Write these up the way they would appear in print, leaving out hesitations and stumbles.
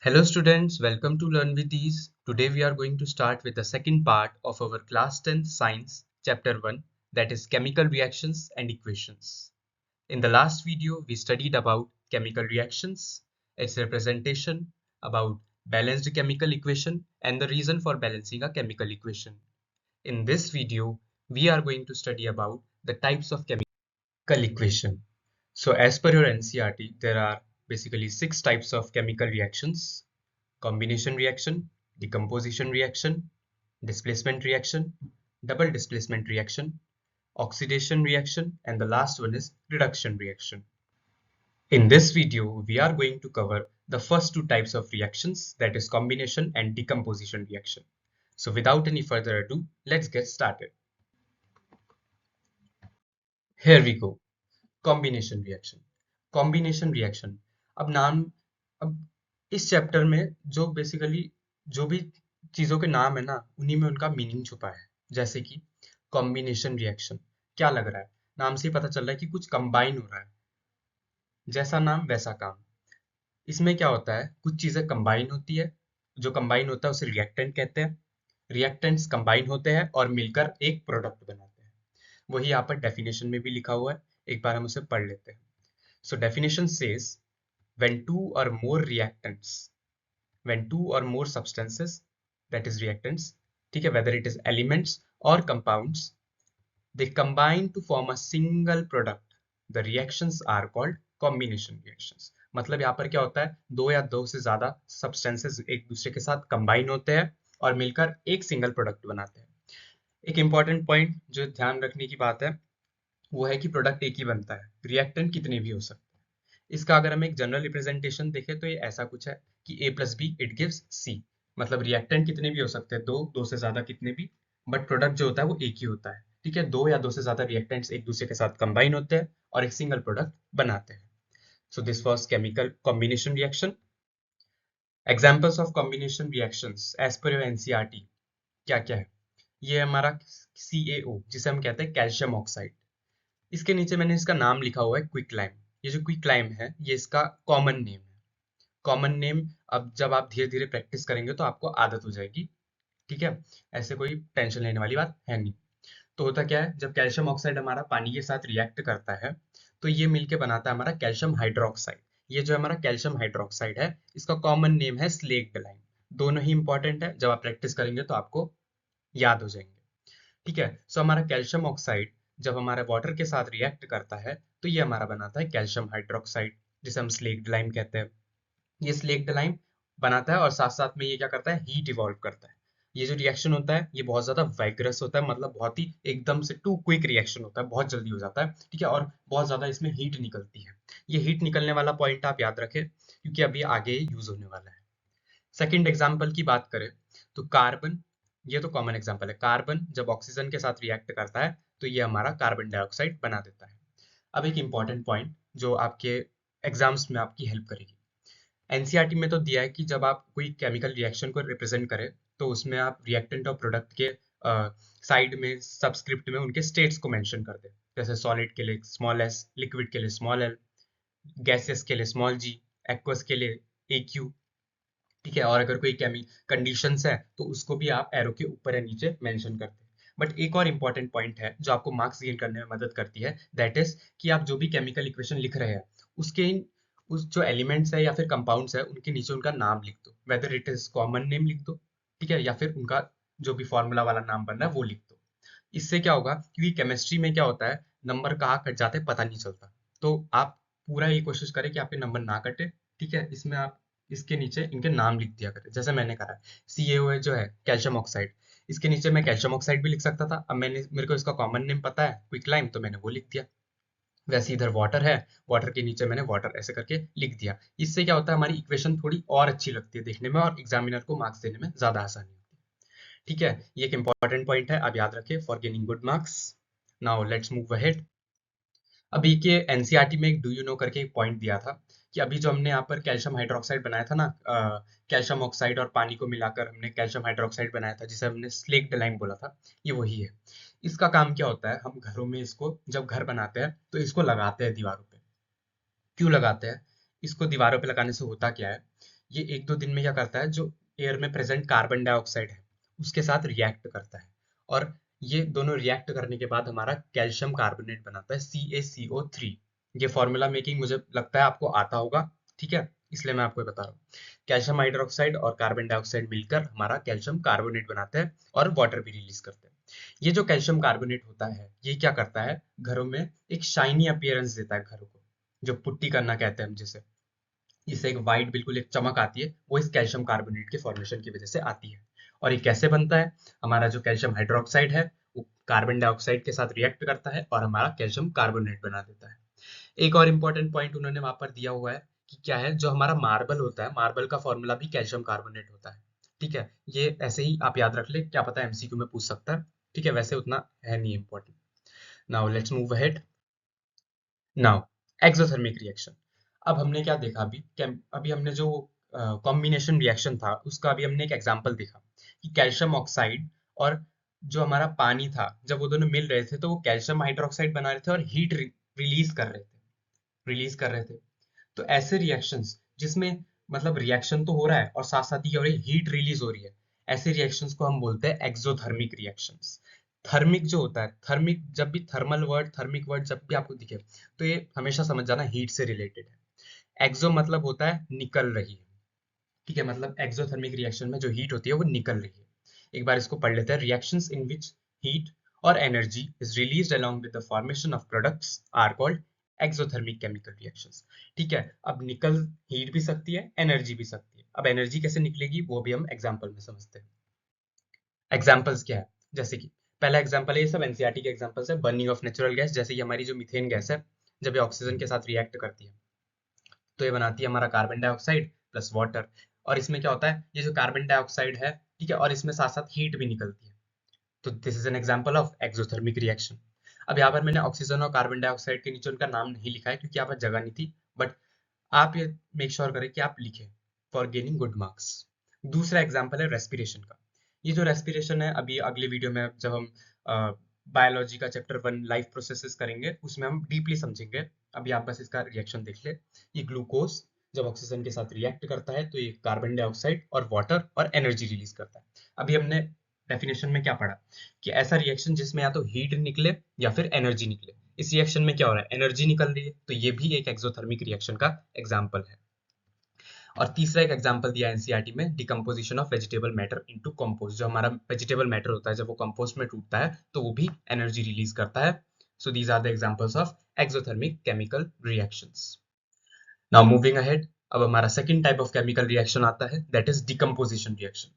Hello students, welcome to Learn with Ease. Today we are going to start with the second part of our class 10th science chapter 1, that is chemical reactions and equations. In the last video we studied about chemical reactions, its representation, about balanced chemical equation and the reason for balancing a chemical equation. In this video we are going to study about the types of chemical equation. So as per your NCERT there are basically 6 types of chemical reactions: combination reaction, decomposition reaction, displacement reaction, double displacement reaction, oxidation reaction, and the last one is reduction reaction. In this video, we are going to cover the first two types of reactions, that is combination and decomposition reaction. So without any further ado, let's get started. Here we go. Combination reaction. Combination reaction, अब इस chapter में जो basically जो भी चीजों के नाम है ना, उन्हीं में उनका मीनिंग छुपा है. जैसे कि कॉम्बिनेशन रिएक्शन, क्या लग रहा है? नाम से ही पता चल रहा है कि कुछ कंबाइन हो रहा है. जैसा नाम वैसा काम. इसमें क्या होता है, कुछ चीजें कंबाइन होती है, जो कंबाइन होता है उसे रिएक्टेंट कहते हैं. रिएक्टेंट्स कंबाइन होते हैं और मिलकर एक प्रोडक्ट बनाते हैं. वही यहाँ पर डेफिनेशन में भी लिखा हुआ है, एक बार हम उसे पढ़ लेते हैं. So definition says when two or more reactants, when two or more substances, that is reactants, ठीक है, whether it is elements or compounds, they combine to form a single product, the reactions are called combination reactions. मतलब यहाँ पर क्या होता है, दो या दो से ज्यादा substances एक दूसरे के साथ combine होते हैं और मिलकर एक single product बनाते हैं. एक important point जो ध्यान रखने की बात है वो है कि प्रोडक्ट एक ही बनता है, रिएक्टेंट कितने भी हो सकते हैं. इसका अगर हम एक जनरल रिप्रेजेंटेशन देखें तो ये ऐसा कुछ है कि A plus B it gives C. मतलब रिएक्टेंट कितने भी हो सकते हैं, दो से ज्यादा कितने भी, बट प्रोडक्ट जो होता है वो एक ही होता है. ठीक है, दो या दो से ज्यादा रिएक्टेंट्स एक दूसरे के साथ कंबाइन होते हैं और एक सिंगल प्रोडक्ट बनाते हैं. So this was chemical combination reaction. Examples of combination reactions as per your NCERT क्या क्या है? ये हमारा CaO, जिसे हम कहते हैं कैल्शियम ऑक्साइड. इसके नीचे मैंने इसका नाम लिखा हुआ है क्विक लाइम. ये जो क्विक लाइम है ये इसका कॉमन नेम है. कॉमन नेम अब जब आप धीरे धीरे प्रैक्टिस करेंगे तो आपको आदत हो जाएगी. ठीक है, ऐसे कोई टेंशन लेने वाली बात है नहीं. तो होता क्या है, जब कैल्शियम ऑक्साइड हमारा पानी के साथ रिएक्ट करता है तो ये मिलके बनाता है हमारा कैल्शियम हाइड्रोक्साइड. ये जो हमारा कैल्शियम हाइड्रोक्साइड है इसका कॉमन नेम है स्लेक्ड लाइम. दोनों ही इंपॉर्टेंट है, जब आप प्रैक्टिस करेंगे तो आपको याद हो जाएंगे. ठीक है, सो हमारा कैल्शियम ऑक्साइड जब हमारे वाटर के साथ रिएक्ट करता है तो ये हमारा बनाता है कैल्शियम हाइड्रोक्साइड, जिसे हम स्लेक्ड लाइम कहते हैं. ये स्लेक्ड लाइम बनाता है और साथ साथ में ये क्या करता है, हीट इवॉल्व करता है. ये जो रिएक्शन होता है ये बहुत ज्यादा वाइग्रस होता है, मतलब बहुत ही एकदम से टू क्विक रिएक्शन होता है, बहुत जल्दी हो जाता है. ठीक है, और बहुत ज्यादा इसमें हीट निकलती है. ये हीट निकलने वाला पॉइंट आप याद रखें क्योंकि अभी आगे यूज होने वाला है. सेकेंड एग्जाम्पल की बात करें तो कार्बन, ये तो कॉमन एग्जाम्पल है. कार्बन जब ऑक्सीजन के साथ रिएक्ट करता है तो ये हमारा कार्बन डाइऑक्साइड बना देता है. अब एक इंपॉर्टेंट पॉइंट जो आपके एग्जाम्स में आपकी हेल्प करेगी. एनसीईआरटी में तो दिया है कि जब आप कोई केमिकल रिएक्शन को रिप्रेजेंट करें तो उसमें आप रिएक्टेंट और प्रोडक्ट के साइड में सबस्क्रिप्ट में उनके स्टेट्स को मेंशन कर दें. जैसे सॉलिड के लिए स्मॉल एस, लिक्विड के लिए स्मॉल एल, गैसेस के लिए स्मॉल जी, एक्वस के लिए AQ. ठीक है, और अगर कोई कंडीशंस है तो उसको भी आप एरो के ऊपर या नीचे मेंशन करते हैं. बट एक और इंपॉर्टेंट पॉइंट है जो आपको मार्क्स गेन करने में मदद करती है, दैट इज कि आप जो भी केमिकल इक्वेशन लिख रहे हैं उसके उस जो एलिमेंट्स है या फिर कंपाउंड्स है उनके नीचे उनका नाम लिख दो, whether it is common name लिख दो. ठीक है, या फिर उनका जो भी फॉर्मूला वाला नाम बन रहा है वो लिख दो. इससे क्या होगा, क्योंकि केमिस्ट्री में क्या होता है, नंबर कहाँ कट जाते हैं पता नहीं चलता. तो आप पूरा ये कोशिश करें कि आपके नंबर ना कटे. ठीक है, इसमें आप इसके नीचे इनके नाम लिख दिया करें, जैसे मैंने करा है. CaO जो है कैल्शियम ऑक्साइड, इसके नीचे मैं कैल्शियम ऑक्साइड भी लिख सकता था. अब मेरे को इसका कॉमन नेम पता है क्विक लाइम, तो मैंने वो लिख दिया. वैसे इधर वाटर है, वाटर के नीचे मैंने वाटर ऐसे करके लिख दिया. इससे क्या होता है, हमारी इक्वेशन थोड़ी और अच्छी लगती है देखने में और एग्जामिनर को मार्क्स देने में ज्यादा आसानी होती है. ठीक है, ये एक इंपॉर्टेंट पॉइंट है, आप याद रखें for gaining good marks. Now let's move ahead. अभी के एनसीईआरटी में एक डू यू नो करके एक पॉइंट दिया था कि अभी जो हमने यहाँ पर कैल्शियम हाइड्रोक्साइड बनाया था ना, कैल्शियम ऑक्साइड और पानी को मिलाकर हमने कैल्शियम हाइड्रोक्साइड बनाया था जिसे हमने स्लेक्ड लाइम बोला था, ये वही है. इसका काम क्या होता है, हम घरों में इसको जब घर बनाते हैं तो इसको लगाते हैं दीवारों पे. क्यों लगाते हैं? इसको दीवारों पे लगाने से होता क्या है, ये 1-2 दिन में क्या करता है, जो एयर में प्रेजेंट कार्बन डाइऑक्साइड है उसके साथ रिएक्ट करता है, और ये दोनों रिएक्ट करने के बाद हमारा कैल्शियम कार्बोनेट बनाता है CaCO3। ये फॉर्मूला मेकिंग मुझे लगता है आपको आता होगा, ठीक है, इसलिए मैं आपको ये बता रहा हूँ। कैल्शियम हाइड्रोक्साइड और कार्बन डाइऑक्साइड मिलकर हमारा कैल्शियम कार्बोनेट बनाते हैं और वाटर भी रिलीज करते हैं। ये जो कैल्शियम कार्बोनेट होता है ये क्या करता है, घरों में एक शाइनी अपीयरेंस देता है घरों को, जो पुट्टी करना कहते हैं हम जिसे, इससे एक वाइट बिल्कुल एक चमक आती है, वो इस कैल्शियम कार्बोनेट के फॉर्मेशन की वजह से आती है। और ये कैसे बनता है, हमारा जो कैल्शियम हाइड्रोक्साइड है वो कार्बन डाइऑक्साइड के साथ रिएक्ट करता है और हमारा कैल्शियम कार्बोनेट बना देता है। एक और इम्पोर्टेंट पॉइंट उन्होंने वहां पर दिया हुआ है कि क्या है, जो हमारा मार्बल होता है, मार्बल का फॉर्मूला भी कैल्शियम कार्बोनेट होता है, ठीक है। ये ऐसे ही आप याद रख ले, क्या पता एमसीक्यू में पूछ सकता है, ठीक है, वैसे उतना है नहीं important. Now let's move ahead. Now exothermic reaction. अब हमने क्या देखा, अभी हमने जो कॉम्बिनेशन रिएक्शन था उसका अभी हमने एक एग्जांपल देखा कि कैल्शियम ऑक्साइड और जो हमारा पानी था, जब वो दोनों मिल रहे थे तो वो कैल्शियम हाइड्रोक्साइड बना रहे थे और हीट रिलीज कर रहे थे। तो ऐसे रिएक्शंस जिसमें मतलब रिएक्शन तो हो रहा है और साथ साथ ही हो रही हीट रिलीज हो रही है, ऐसे रिएक्शंस को हम बोलते हैं एक्सोथर्मिक रिएक्शंस। थर्मिक जो होता है, थर्मिक जब भी थर्मल वर्ड, थर्मिक वर्ड जब भी आपको दिखे तो ये हमेशा समझ जाना हीट से रिलेटेड है। एक्सो मतलब होता है निकल रही है, ठीक है, मतलब एक्सोथर्मिक रिएक्शन में जो हीट होती है वो निकल रही है। एक बार इसको पढ़ लेते हैं। रिएक्शंस इन विच हीट और energy is released along with the formation of products are called exothermic chemical reactions. ठीक है, अब निकल हीट भी सकती है, एनर्जी भी सकती है। अब एनर्जी कैसे निकलेगी वो भी हम एग्जांपल में समझते हैं। एग्जांपल्स क्या है, जैसे कि पहला एग्जांपल है, ये सब एनसीईआरटी के एग्जांपल्स है, बर्निंग ऑफ नेचुरल गैस। जैसे कि हमारी जो मीथेन गैस है, जब ये ऑक्सीजन के साथ रिएक्ट करती है तो ये बनाती है हमारा कार्बन डाइऑक्साइड प्लस वाटर। और इसमें क्या होता है, ये जो कार्बन डाइऑक्साइड है, ठीक है, और इसमें साथ साथ हीट भी निकलती है। तो this is an example of exothermic reaction. अब यहाँ पर मैंने ऑक्सीजन और कार्बन डाइऑक्साइड के नीचे उनका नाम नहीं लिखा है क्योंकि यहाँ पर जगह नहीं थी, बट आप ये मेक श्योर करें कि आप लिखें फॉर गेनिंग गुड मार्क्स। दूसरा एग्जांपल है रेस्पिरेशन का। ये जो रेस्पिरेशन है, अभी अगले वीडियो में जब हम बायोलॉजी का चैप्टर 1 लाइफ प्रोसेसेस करेंगे उसमें हम डीपली समझेंगे। अभी आप बस इसका रिएक्शन देख ले। ये ग्लूकोज जब ऑक्सीजन के साथ रिएक्ट करता है तो ये कार्बन डाइऑक्साइड और वाटर और एनर्जी रिलीज करता है। अभी हमने डेफिनेशन में क्या पढ़ा कि ऐसा रिएक्शन जिसमें या तो हीट निकले या फिर एनर्जी निकले। इस रिएक्शन में क्या हो रहा है, एनर्जी निकल रही है, तो ये भी एक एक्सोथर्मिक रिएक्शन का एग्जाम्पल है। और तीसरा एक एग्जांपल दिया एनसीईआरटी में, decomposition of vegetable matter into compost. जो हमारा वेजिटेबल मैटर होता है जब वो कंपोस्ट में टूटता है तो वो भी एनर्जी रिलीज करता है। So these are the examples of exothermic chemical reactions. Now moving ahead, अब हमारा second type of chemical reaction आता है, दैट इज डिकम्पोजिशन रिएक्शन।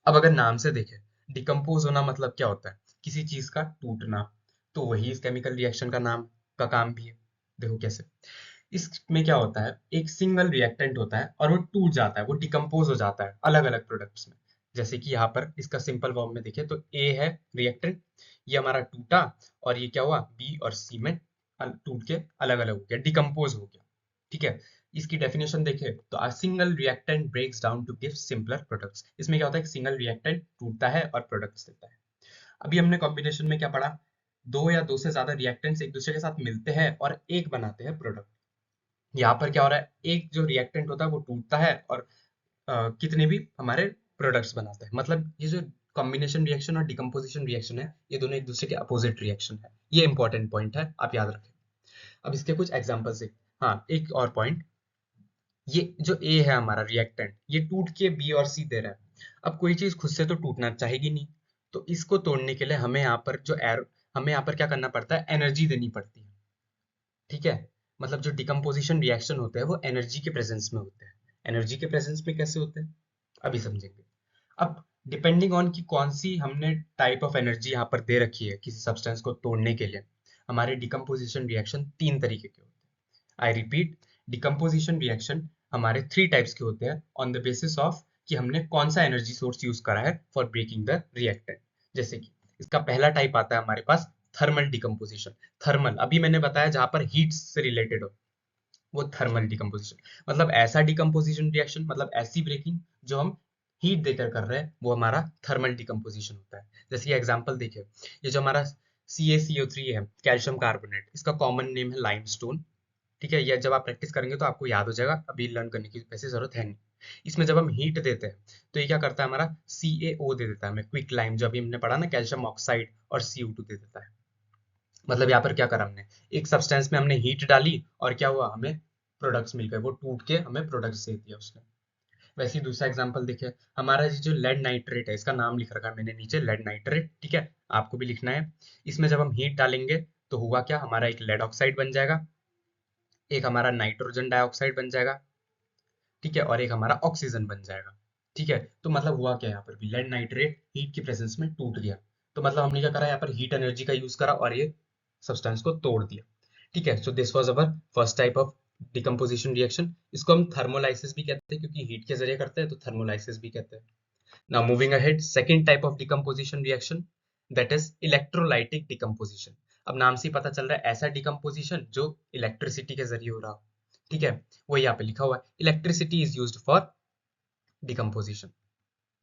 अब अगर नाम से देखें, डिकम्पोज होना मतलब क्या होता है, किसी चीज का टूटना, तो वही इस केमिकल रिएक्शन का नाम का काम भी है। देखो कैसे, इसमें क्या होता है, एक सिंगल रिएक्टेंट होता है और वो टूट जाता है, वो डिकम्पोज हो जाता है अलग अलग प्रोडक्ट्स में। जैसे कि यहाँ पर इसका सिंपल फॉर्म में देखें तो ए है रिएक्टेंट, ये हमारा टूटा, और ये क्या हुआ, बी और सी में टूट के अलग अलग हो गया, डिकम्पोज हो गया। ठीक है, इसकी डेफिनेशन देखें तो a single reactant breaks down to give simpler products. इसमें क्या होता है, एक सिंगल रिएक्टेंट टूटता है और प्रोडक्ट्स देता है। अभी हमने कॉम्बिनेशन में क्या पढ़ा, दो या दो से ज्यादा रिएक्टेंट्स एक दूसरे के साथ मिलते हैं और एक बनाते हैं प्रोडक्ट। यहाँ पर क्या हो रहा है, एक जो रिएक्टेंट होता है वो टूटता है और कितने भी हमारे प्रोडक्ट्स बनाता है। मतलब ये जो कॉम्बिनेशन रिएक्शन और डिकम्पोजिशन रिएक्शन है, ये दोनों एक दूसरे के अपोजिट रिएक्शन है। ये इंपॉर्टेंट पॉइंट है, आप याद रखें। अब इसके कुछ एग्जांपल्स देख। हाँ, एक और पॉइंट, ये जो ए है हमारा रिएक्टेंट, ये टूट के बी और सी दे रहा है। अब कोई चीज खुद से तो टूटना चाहेगी नहीं, तो इसको तोड़ने के लिए हमें यहाँ पर हमें यहाँ पर क्या करना पड़ता है, एनर्जी देनी पड़ती है। ठीक है, मतलब जो डिकम्पोजिशन रिएक्शन होते हैं वो एनर्जी के प्रेजेंस में होते हैं। एनर्जी के प्रेजेंस में कैसे होते हैं अभी समझेंगे। अब डिपेंडिंग ऑन कि कौन सी हमने टाइप ऑफ एनर्जी यहाँ पर दे रखी है किसी सब्सटेंस को तोड़ने के लिए, हमारे डिकम्पोजिशन रिएक्शन तीन तरीके के होते हैं। आई रिपीट, डिकम्पोजिशन रिएक्शन हमारे थ्री टाइप्स के होते हैं ऑन द बेसिस ऑफ कि हमने कौन सा एनर्जी सोर्स यूज करा है फॉर ब्रेकिंग द रिएक्टेंट। जैसे कि इसका पहला टाइप आता है हमारे पास थर्मल डिकम्पोजिशन। थर्मल अभी मैंने बताया जहां पर हीट से रिलेटेड हो, वो थर्मल डिकम्पोजिशन। मतलब ऐसा डिकम्पोजिशन रिएक्शन, मतलब ऐसी ब्रेकिंग जो हम हीट देकर कर रहे हैं, वो हमारा थर्मल डिकम्पोजिशन होता है। जैसे ये एग्जांपल देखिए, ये जो हमारा CaCO3 है, कैल्शियम कार्बोनेट, इसका कॉमन नेम है लाइमस्टोन। ठीक है, या जब आप प्रैक्टिस करेंगे तो आपको याद हो जाएगा, अभी लर्न करने की वैसे जरूरत है नहीं। इसमें जब हम हीट देते हैं तो ये क्या करता है, हमारा CaO दे देता है हमें, क्विक लाइम, जो अभी हमने पढ़ा ना, कैल्शियम ऑक्साइड, और CO2 दे देता है। मतलब यहाँ पर क्या करा हमने, एक सब्सटेंस में हमने हीट डाली और क्या हुआ, हमें प्रोडक्ट्स मिल गए, वो टूट के हमें प्रोडक्ट्स दे दिया उसने। वैसे ही दूसरा एग्जांपल देखिए, हमारा ये जो लेड नाइट्रेट है, इसका नाम लिख रखा है मैंने नीचे, लेड नाइट्रेट, ठीक है, आपको भी लिखना है। इसमें जब हम हीट डालेंगे तो हुआ क्या, हमारा एक लेड ऑक्साइड बन जाएगा, एक हमारा नाइट्रोजन डाइऑक्साइड बन जाएगा, ठीक है, और एक हमारा ऑक्सीजन बन जाएगा। ठीक है, तो मतलब हुआ क्या, यहाँ पर भी लेड नाइट्रेट हीट की प्रेजेंस में टूट गया। तो मतलब हमने क्या करा, यहाँ पर हीट एनर्जी का यूज करा और ये सब्सटेंस को तोड़ दिया। ठीक है, सो this was our first type of decomposition reaction. इसको हम थर्मोलाइसिस भी कहते हैं, क्योंकि हीट के जरिए करते हैं, तो थर्मोलाइसिस भी कहते हैं। Now moving ahead, second type of decomposition reaction, that is electrolytic decomposition. अब नाम से ही पता चल रहा है ऐसा डिकम्पोजिशन जो इलेक्ट्रिसिटी के जरिए हो रहा हो। ठीक है, वो यहाँ पे लिखा हुआ है, electricity is used for decomposition,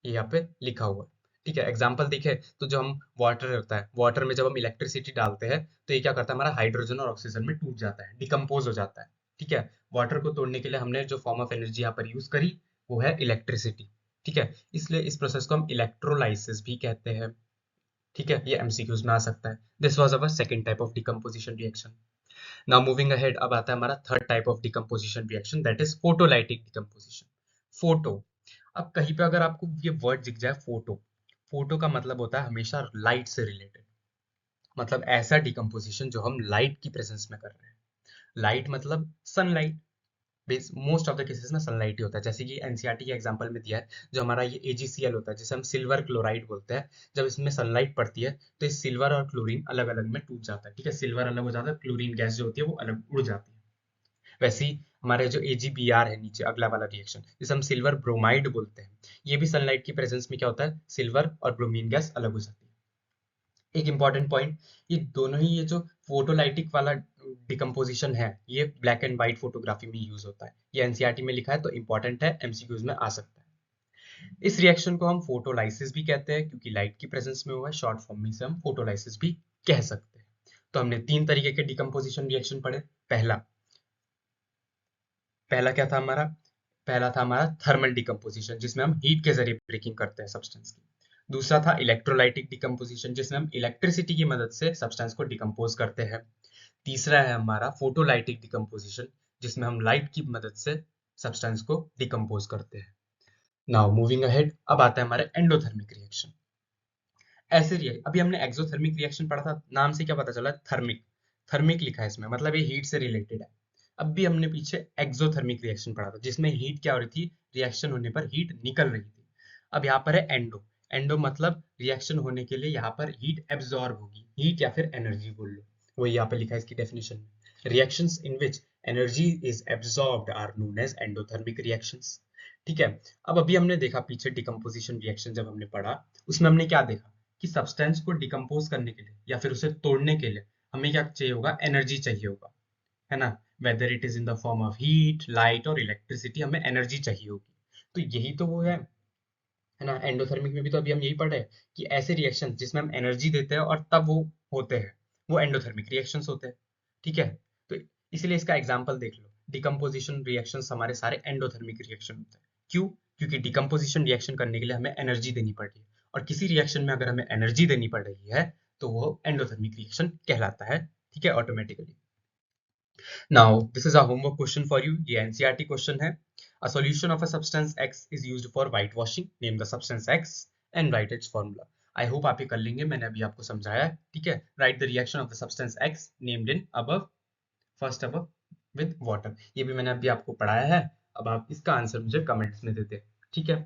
ये यहाँ पे लिखा हुआ है। ठीक है, एग्जाम्पल देखे तो जो हम वाटर होता है, वाटर में जब हम इलेक्ट्रिसिटी डालते हैं तो ये क्या करता है, हमारा हाइड्रोजन और ऑक्सीजन में टूट जाता है, डिकम्पोज हो जाता है। ठीक है, वाटर को तोड़ने के लिए हमने जो फॉर्म ऑफ एनर्जी यहाँ पर यूज करी वो है इलेक्ट्रिसिटी। ठीक है, इसलिए इस प्रोसेस को हम इलेक्ट्रोलाइसिस भी कहते हैं। ठीक है, ये एमसीक्यूज में आ सकता है। This was our second type of decomposition reaction. Now moving ahead, अब आता है हमारा third type of decomposition reaction, that is photolytic decomposition. Photo, अब कहीं पे अगर आपको ये वर्ड दिख जाए फोटो, फोटो का मतलब होता है हमेशा लाइट से रिलेटेड, मतलब ऐसा डिकम्पोजिशन जो हम लाइट की प्रेजेंस में कर रहे हैं। लाइट मतलब sunlight, base most of the cases में सनलाइट ही होता है। जैसे कि एनसीईआरटी के एग्जांपल में दिया है, जो हमारा ये AgCl होता है, जिसे हम सिल्वर क्लोराइड बोलते हैं, जब इसमें सनलाइट पड़ती है तो इस सिल्वर और क्लोरीन अलग अलग में टूट जाता है। ठीक है, सिल्वर अलग हो जाता है, क्लोरीन गैस जो होती है वो अलग उड़ जाती है। वैसे ही हमारे जो AgBr है नीचे अगला वाला रिएक्शन, जिसे हम सिल्वर ब्रोमाइड बोलते हैं, ये भी सनलाइट की प्रेजेंस में क्या होता है, सिल्वर और ब्रोमीन गैस अलग हो जाती है। एक इंपॉर्टेंट पॉइंट, ये दोनों ही, ये जो फोटोलाइटिक वाला डिकम्पोजिशन है, ये ब्लैक एंड व्हाइट फोटोग्राफी में यूज होता है। ये एनसीईआरटी में लिखा है तो इंपॉर्टेंट है, एमसीक्यूज में आ सकता है। इस रिएक्शन को हम फोटोलाइसिस भी कहते हैं, क्योंकि लाइट की प्रेजेंस में हुआ है, शॉर्ट फॉर्म में से हम फोटोलाइसिस भी कह सकते हैं। तो हमने तीन तरीके के डिकम्पोजिशन रिएक्शन पढ़े। पहला पहला क्या था हमारा, पहला था हमारा थर्मल डिकम्पोजिशन, जिसमें हम हीट के जरिए ब्रेकिंग करते हैं सब्सटेंस की। दूसरा था इलेक्ट्रोलाइटिक डिकम्पोजिशन, जिसमें हम इलेक्ट्रिसिटी की मदद से सब्सटेंस को डिकम्पोज करते हैं। तीसरा है हमारा फोटोलाइटिक डिकम्पोजिशन, जिसमें हम लाइट की मदद से सब्सटेंस को डिकम्पोज करते हैं। नाउ मूविंग अहेड, अब आता है हमारे एंडोथर्मिक रिएक्शन। ऐसे रिएक्शन, अभी हमने एक्सोथर्मिक रिएक्शन पढ़ा था, नाम से क्या पता चला, थर्मिक, थर्मिक लिखा है इसमें, मतलब ये हीट से रिलेटेड है। अब भी हमने पीछे एक्सोथर्मिक रिएक्शन पढ़ा था, जिसमें हीट क्या हो रही थी, रिएक्शन होने पर हीट निकल रही थी। अब यहाँ पर है एंडो, एंडो मतलब रिएक्शन होने के लिए यहाँ पर हीट एब्जॉर्ब होगी, हीट या फिर एनर्जी बोल लो, वही यहाँ पे लिखा है इसकी डेफिनेशन में, reactions in which energy is absorbed are known as endothermic reactions. ठीक है, अब अभी हमने देखा पीछे डिकम्पोजिशन रिएक्शन जब हमने पढ़ा, उसमें हमने क्या देखा कि सब्सटेंस को डिकम्पोज करने के लिए या फिर उसे तोड़ने के लिए हमें क्या चाहिए होगा, एनर्जी चाहिए होगा, है ना, whether it is in the form of heat, light और इलेक्ट्रिसिटी, हमें एनर्जी चाहिए होगी। तो यही तो वो है ना, एंडोथर्मिक में भी तो अभी हम यही पढ़ रहे हैं कि ऐसे रिएक्शन जिसमें हम एनर्जी देते हैं और तब वो होते हैं, वो एंडोथर्मिक रिएक्शंस होते हैं। ठीक है, तो इसलिए इसका एग्जांपल देख लो, डिकम्पोजिशन रिएक्शंस हमारे सारे एंडोथर्मिक रिएक्शन होते हैं। क्यों, क्योंकि डिकम्पोजिशन रिएक्शन करने के लिए हमें एनर्जी देनी पड़ रही है, और किसी रिएक्शन में अगर हमें एनर्जी देनी पड़ रही है तो वो एंडोथर्मिक रिएक्शन कहलाता है। ठीक है, automatically. Now, this is a homework question for you. ये NCERT question है. A solution of a substance X is used for whitewashing. Name the substance X and write its formula. I hope आप ये कर लेंगे, मैंने अभी आपको समझाया है. ठीक है. Write the reaction of the substance X named in above, first above with water. ये भी मैंने अभी आपको पढ़ाया है. अब आप इसका आंसर मुझे कमेंट्स में दे दे. ठीक है.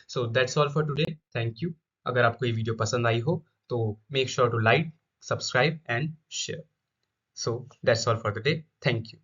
So that's all for today. Thank you. अगर आपको ये वीडियो पसंद आई हो तो make sure to like, subscribe and share. So that's all for the day. Thank you.